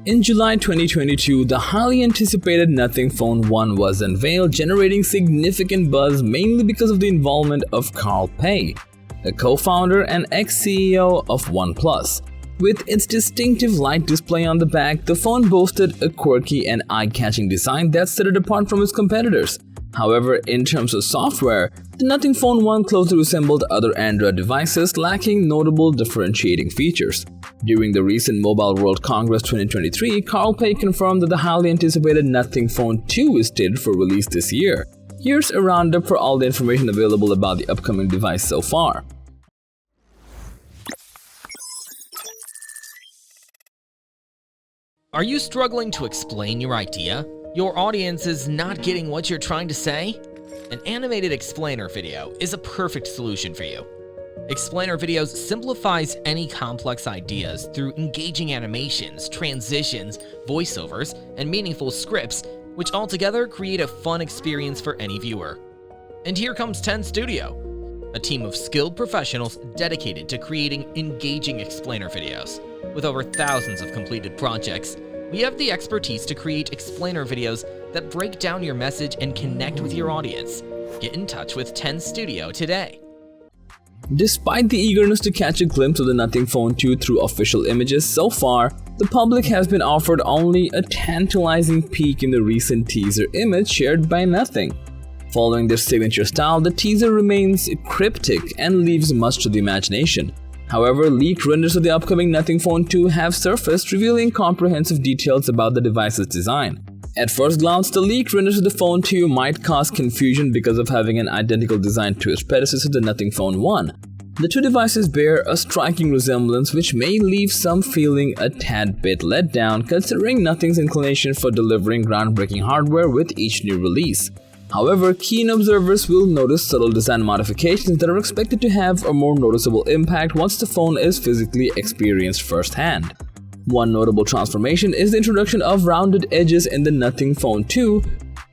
In July 2022, the highly anticipated Nothing Phone 1 was unveiled, generating significant buzz mainly because of the involvement of Carl Pei, a co-founder and ex-CEO of OnePlus. With its distinctive light display on the back, the phone boasted a quirky and eye-catching design that set it apart from its competitors. However, in terms of software, the Nothing Phone 1 closely resembled other Android devices, lacking notable differentiating features. During the recent Mobile World Congress 2023, Carl Pei confirmed that the highly anticipated Nothing Phone 2 is slated for release this year. Here's a roundup for all the information available about the upcoming device so far. Are you struggling to explain your idea? Your audience is not getting what you're trying to say? An animated explainer video is a perfect solution for you. Explainer videos simplifies any complex ideas through engaging animations, transitions, voiceovers, and meaningful scripts, which altogether create a fun experience for any viewer. And here comes 10 Studio, a team of skilled professionals dedicated to creating engaging explainer videos. With over thousands of completed projects, we have the expertise to create explainer videos that break down your message and connect with your audience. Get in touch with 10 Studio today. Despite the eagerness to catch a glimpse of the Nothing Phone 2 through official images, so far, the public has been offered only a tantalizing peek in the recent teaser image shared by Nothing. Following their signature style, the teaser remains cryptic and leaves much to the imagination. However, leaked renders of the upcoming Nothing Phone 2 have surfaced, revealing comprehensive details about the device's design. At first glance, the leaked renders of the Phone 2 might cause confusion because of having an identical design to its predecessor, the Nothing Phone 1. The two devices bear a striking resemblance, which may leave some feeling a tad bit let down, considering Nothing's inclination for delivering groundbreaking hardware with each new release. However, keen observers will notice subtle design modifications that are expected to have a more noticeable impact once the phone is physically experienced firsthand. One notable transformation is the introduction of rounded edges in the Nothing Phone 2,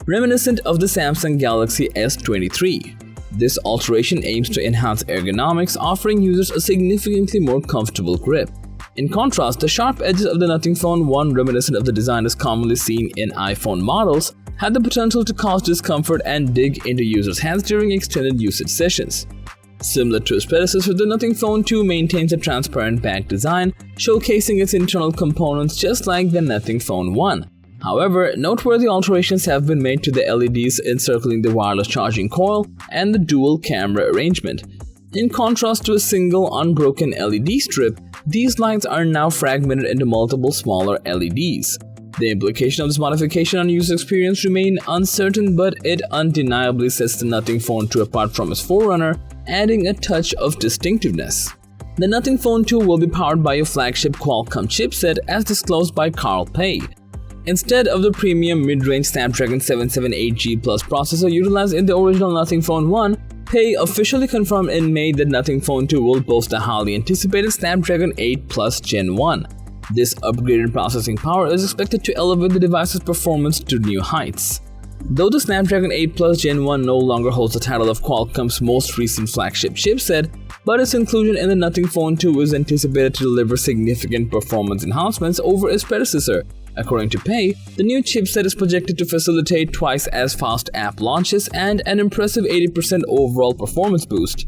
reminiscent of the Samsung Galaxy S23. This alteration aims to enhance ergonomics, offering users a significantly more comfortable grip. In contrast, the sharp edges of the Nothing Phone 1, reminiscent of the design as commonly seen in iPhone models, had the potential to cause discomfort and dig into users' hands during extended usage sessions. Similar to its predecessor, the Nothing Phone 2 maintains a transparent back design, showcasing its internal components just like the Nothing Phone 1. However, noteworthy alterations have been made to the LEDs encircling the wireless charging coil and the dual camera arrangement. In contrast to a single unbroken LED strip, these lights are now fragmented into multiple smaller LEDs. The implication of this modification on user experience remain uncertain, but it undeniably sets the Nothing Phone 2 apart from its forerunner, adding a touch of distinctiveness. The Nothing Phone 2 will be powered by a flagship Qualcomm chipset as disclosed by Carl Pei. Instead of the premium mid-range Snapdragon 778G Plus processor utilized in the original Nothing Phone 1, Pei officially confirmed in May that Nothing Phone 2 will boast a highly anticipated Snapdragon 8 Plus Gen 1. This upgraded processing power is expected to elevate the device's performance to new heights. Though the Snapdragon 8 Plus Gen 1 no longer holds the title of Qualcomm's most recent flagship chipset, but its inclusion in the Nothing Phone 2 is anticipated to deliver significant performance enhancements over its predecessor. According to Pei, the new chipset is projected to facilitate twice as fast app launches and an impressive 80% overall performance boost.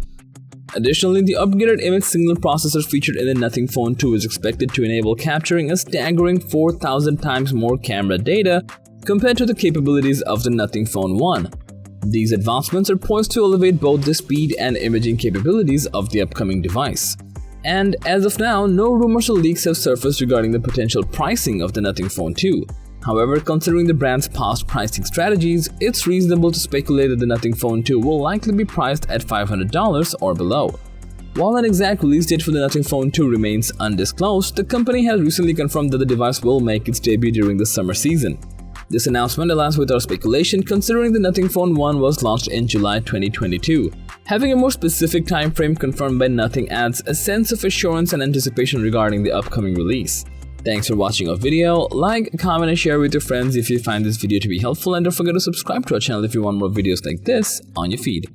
Additionally, the upgraded image signal processor featured in the Nothing Phone 2 is expected to enable capturing a staggering 4,000 times more camera data compared to the capabilities of the Nothing Phone 1. These advancements are poised to elevate both the speed and imaging capabilities of the upcoming device. And as of now, no rumors or leaks have surfaced regarding the potential pricing of the Nothing Phone 2. However, considering the brand's past pricing strategies, it's reasonable to speculate that the Nothing Phone 2 will likely be priced at $500 or below. While an exact release date for the Nothing Phone 2 remains undisclosed, the company has recently confirmed that the device will make its debut during the summer season. This announcement aligns with our speculation, considering the Nothing Phone 1 was launched in July 2022. Having a more specific time frame confirmed by Nothing adds a sense of assurance and anticipation regarding the upcoming release. Thanks for watching our video. Like, comment, and share with your friends if you find this video to be helpful, and don't forget to subscribe to our channel if you want more videos like this on your feed.